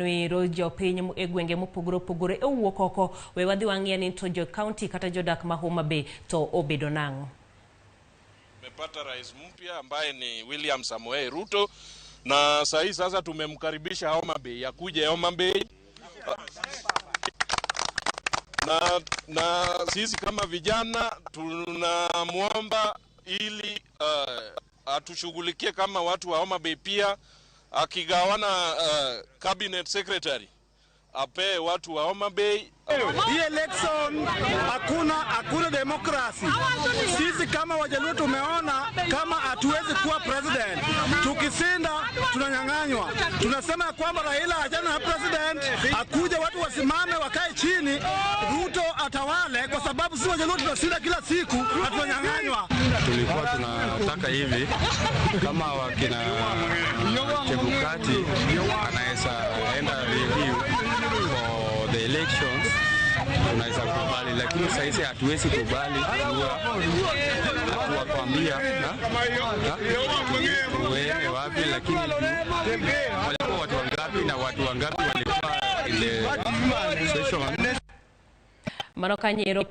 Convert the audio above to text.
Nwiro jopiny e gwenge mopogore opogore e wuok oko we wadhi wang'e ni to jo county kata jodak ma Homa Bay to obedo nang'o. Tumepata rais mpya ambaye ni William Ruto na sasa tumemkaribisha Homa Bay akuje Homa Bay. Na sisi kama vijana tunamuomba ili atushughulikie kama watu wa Homa Bay, pia akigawana cabinet secretary ape watu wa Homa Bay. Hii election hakuna demokrasi. Sisi kama Wajaluo tumeona kama hatuwezi kuwa president. Tukisinda tunanyang'anywa. Tunasema kwamba Raila ajana na president, akuje watu wasimame wakae chini, Ruto atawale, kwa sababu sisi Wajaluo tunashinda kila siku na tunanyang'anywa. Tulikuwa tunataka hivi kama wakina Chebukati anaweza enda review for the elections, tunaweza kubali, lakini sasa hatuwezi kubali kuambia wewe wapi, lakini walikuwa watu wangapi na watu wangapi walikuwa ile session. Manokanyero